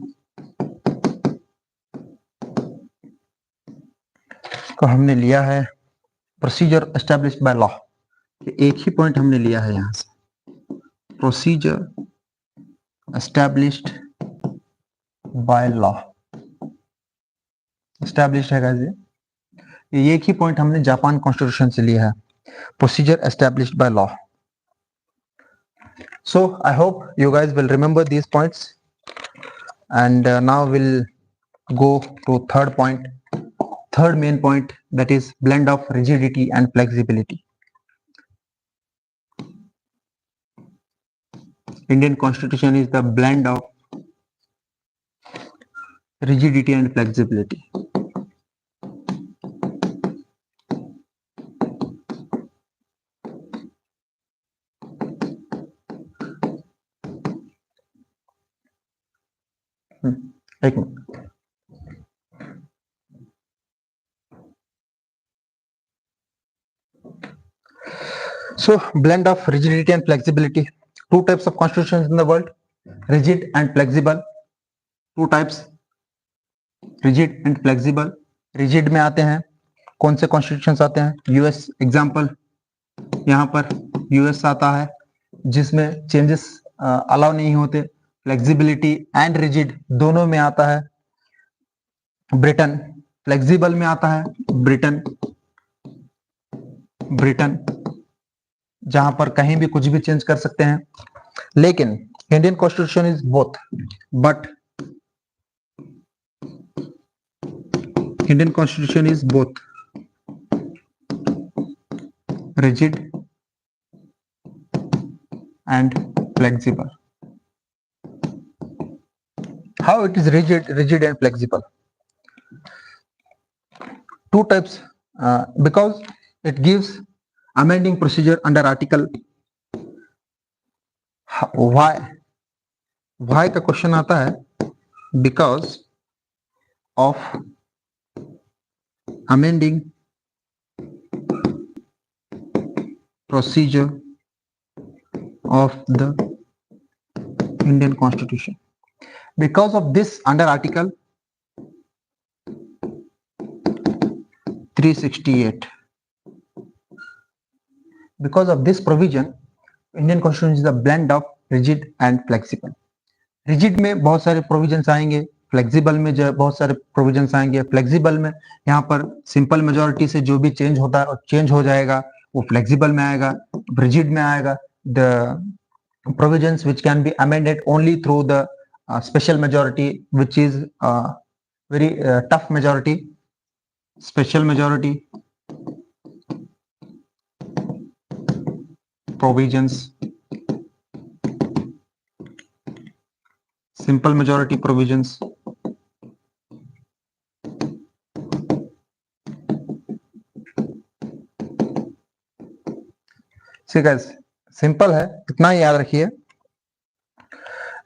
को हमने लिया है, प्रोसीजर एस्टैब्लिश्ड बाय लॉ। एक ही पॉइंट हमने लिया है यहां से, procedure established by law, established है गाइस, ये एक ही पॉइंट हमने जापान कॉन्स्टिट्यूशन से लिया है, procedure established by law. So I hope you guys will remember these points, and now we'll go to third main point, that is blend of rigidity and flexibility. Indian Constitution is the blend of rigidity and flexibility. एक minute, so blend of rigidity and flexibility. Two types of constitutions in the world, rigid and flexible. Two types, rigid and flexible. rigid में आते हैं कौन से constitutions आते हैं? US example, यहाँ पर यूएस आता है जिसमें चेंजेस अलाउ नहीं होते। फ्लेक्सिबिलिटी एंड रिजिड दोनों में आता है ब्रिटेन, फ्लेक्सिबल में आता है ब्रिटेन जहां पर कहीं भी कुछ भी चेंज कर सकते हैं। लेकिन Indian constitution is both, but Indian constitution is both rigid and flexible. How it is rigid and flexible? Two types, because it gives amending procedure under article. Why का क्वेश्चन आता है? Because of amending procedure of the Indian Constitution. Because of this, under article 368, because of this provision, Indian Constitution is a blend of rigid and flexible. Rigid में बहुत सारे provisions आएंगे, flexible में जो बहुत सारे प्रोविजंस आएंगे। फ्लेक्सिबल में यहाँ पर सिंपल मेजोरिटी से जो भी चेंज होता है चेंज हो जाएगा, वो फ्लेक्सिबल में आएगा। रिजिड में आएगा the provisions which can be amended only through the special majority, which is very tough majority, special majority provisions, simple majority provisions, see guys, simple है, इतना ही याद रखिए।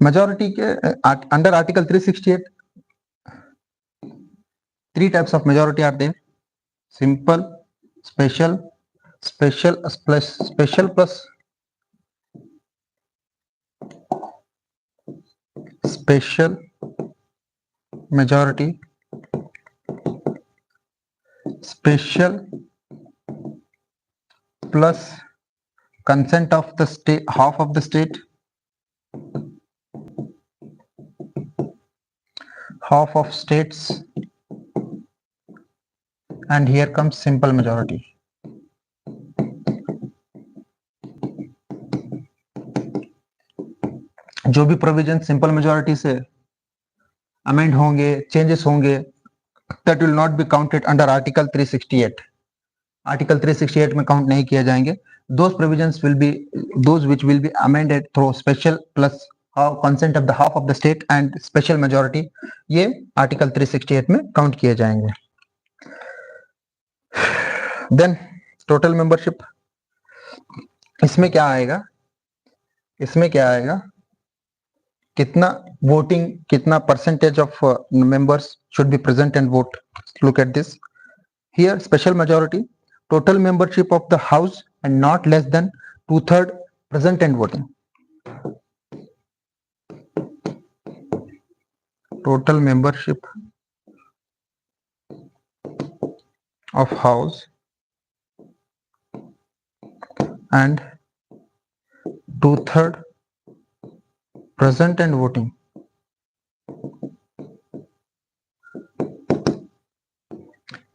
majority के under article 368 three types of majority are there: simple, special, special plus special majority, special plus consent of the state, half of the state, half of states, and here comes simple majority. जो भी provision simple majority से amend होंगे, changes होंगे, that will not be counted under article 368. Article 368 में count नहीं किए जाएंगे. Those provisions will be those which will be amended through special plus consent of the half of the state and special majority, ये article 368 में count किए जाएंगे. Then total membership, इसमें क्या आएगा? इसमें क्या आएगा? कितना वोटिंग, कितना percentage of members should be present and vote. Look at this. Here special majority, total membership of the house and not less than 2/3 present and voting. Total membership of house and 2/3 present and voting.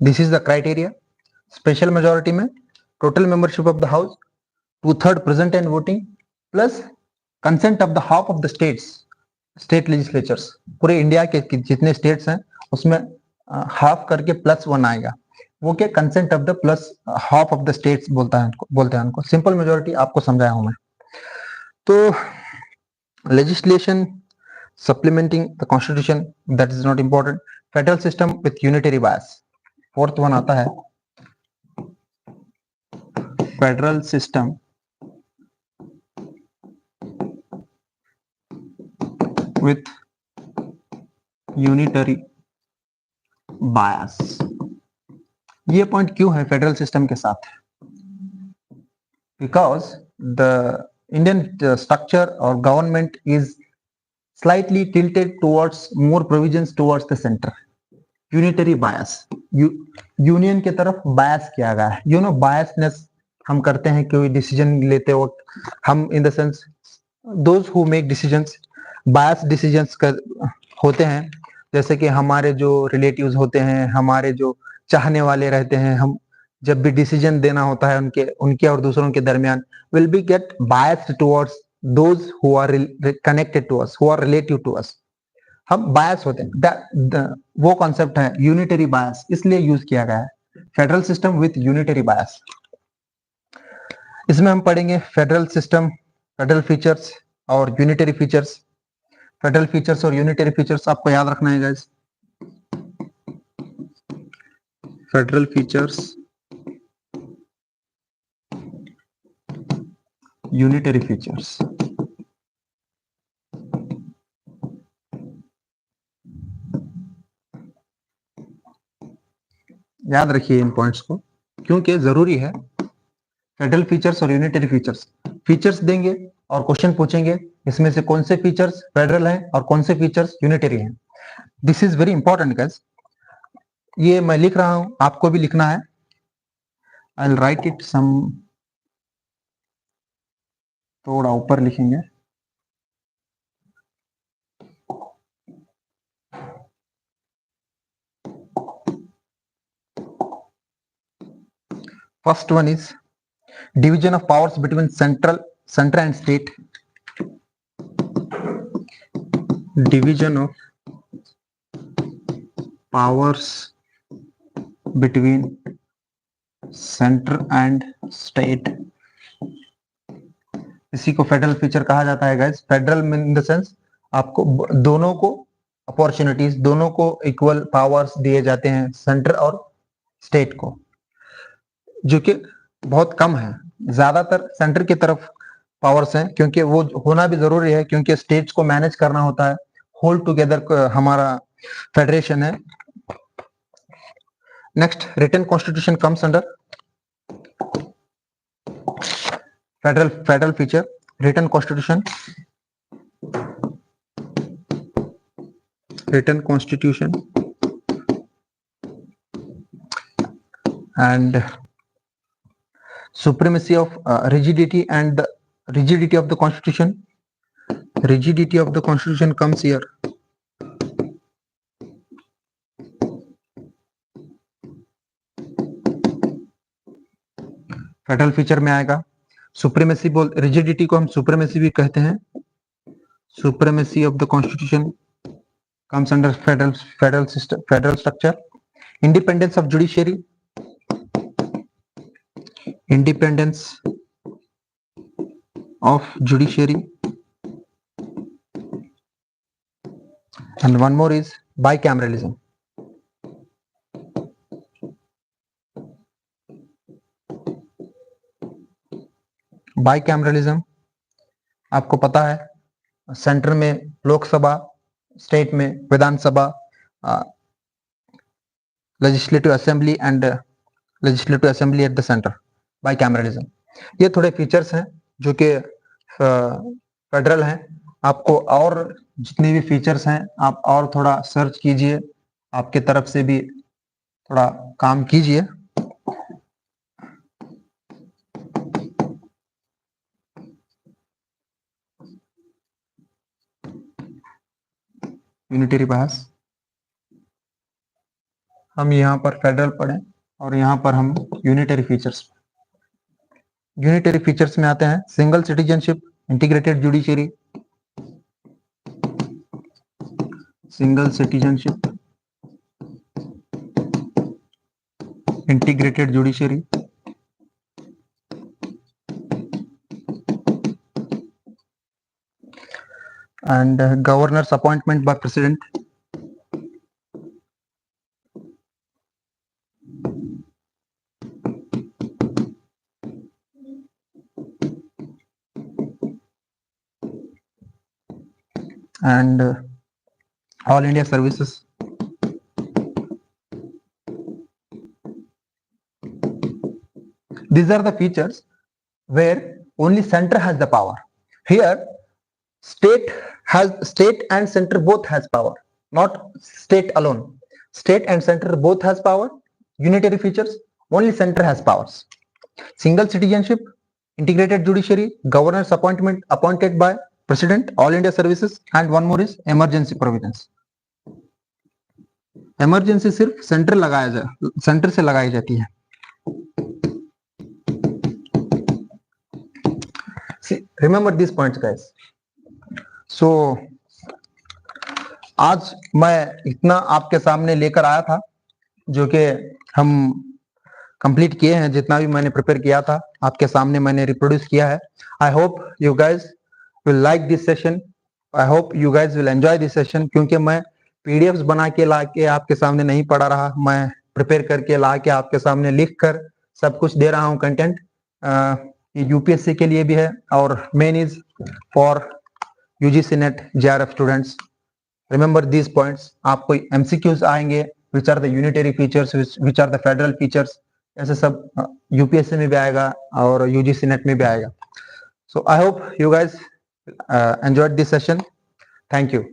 This is the criteria. Special majority में total membership of the house, 2/3 present and voting, plus consent of the half of the states, state legislatures. पूरे India के जितने states हैं उसमें half करके +1 आएगा. वो क्या? consent of the plus half of the states बोलते हैं उनको. Simple majority आपको समझाया हूं मैं. तो legislation supplementing the constitution, that is not important. Federal system with unitary bias. Fourth one आता है फेडरल सिस्टम विथ यूनिटरी बायस. ये पॉइंट क्यों है फेडरल सिस्टम के साथ? बिकॉज द इंडियन स्ट्रक्चर और government is slightly tilted towards more provisions towards the centre. Unitary bias, union की तरफ बायस किया गया है. बायसनेस हम करते हैं कोई डिसीजन लेते वक्त. हम इन the sense those who make decisions, bias decisions होते हैं. जैसे कि हमारे जो रिलेटिव्स होते हैं, हमारे जो चाहने वाले रहते हैं, हम जब भी डिसीजन देना होता है उनके और दूसरों के दरमियान, will be get biased towards those who are connected to us, who are relative to us. हम बायस होते हैं. वो कॉन्सेप्ट है यूनिटरी बायस, इसलिए यूज किया गया है फेडरल सिस्टम विथ यूनिटरी बायस. इसमें हम पढ़ेंगे फेडरल सिस्टम, फेडरल फीचर्स और यूनिटरी फीचर्स. फेडरल फीचर्स और यूनिटरी फीचर्स आपको याद रखना है guys. Federal features, unitary features. याद रखिए इन पॉइंट्स को क्योंकि जरूरी है. फेडरल फीचर्स और यूनिटरी फीचर्स, फीचर्स देंगे और क्वेश्चन पूछेंगे इसमें से कौन से फीचर्स फेडरल हैं और कौन से फीचर्स यूनिटरी हैं. This is very important guys. ये मैं लिख रहा हूं, आपको भी लिखना है. I will write it some, थोड़ा ऊपर लिखेंगे. First one is division of powers between center and state. Division of powers between center and state. इसी को फेडरल फीचर कहा जाता है guys. Federal in the sense आपको दोनों को अपॉर्चुनिटीज, दोनों को इक्वल पावर्स दिए जाते हैं, सेंटर और स्टेट को, जो कि बहुत कम है. ज्यादातर सेंटर की तरफ पावर्स हैं, क्योंकि वो होना भी जरूरी है, क्योंकि स्टेट्स को मैनेज करना होता है, होल टुगेदर हमारा फेडरेशन है। Next, written constitution comes under federal feature, written constitution, and supremacy of rigidity and rigidity of the constitution. Rigidity of the constitution comes here. Federal feature में आएगा। Supremacy बोल, rigidity को हम supremacy भी कहते हैं। Supremacy of the constitution comes under federal system, federal structure. Independence of judiciary, independence of judiciary, and one more is bicameralism. Bicameralism आपको पता है, सेंटर में लोकसभा, स्टेट में Vidhan Sabha, legislative assembly and legislative assembly at the centre, bicameralism. ये थोड़े features हैं जो कि फेडरल हैं। आपको और जितने भी फीचर्स हैं आप और थोड़ा सर्च कीजिए, आपके तरफ से भी थोड़ा काम कीजिए। यूनिटरी बहस, हम यहाँ पर फेडरल पढ़ें और यहाँ पर हम यूनिटरी फीचर्स में आते हैं। Single citizenship, integrated judiciary, single citizenship, integrated judiciary, and governor's appointment by president, and all India services. These are the features where only center has the power. Here state and center both has power, not state alone. State and center both has power. Unitary features, only center has powers. Single citizenship, integrated judiciary, governor's appointment appointed by president, all India services, and one more is emergency provisions. Emergency सिर्फ centre से लगाई जाती है। See, remember these points, guys. So, आज मैं इतना आपके सामने लेकर आया था, जो कि हम कंप्लीट किए हैं। जितना भी मैंने प्रिपेयर किया था आपके सामने मैंने रिप्रोड्यूस किया है। आई hope you guys will like this session, I hope you guys will enjoy this session, क्योंकि मैं पीडीएफ्स बना के ला के आपके सामने नहीं पढ़ा रहा, मैं प्रिपेयर करके ला के आपके सामने लिख कर सब कुछ दे रहा हूँ कंटेंट। यूपीएससी के लिए भी है और main is for UGC NET JRF students. Remember these points. आपको MCQs आएंगे, which are the unitary features, which are the federal features, ऐसे सब यूपीएससी में भी आएगा और UGC NET में भी आएगा। So I hope you guys enjoyed this session. Thank you.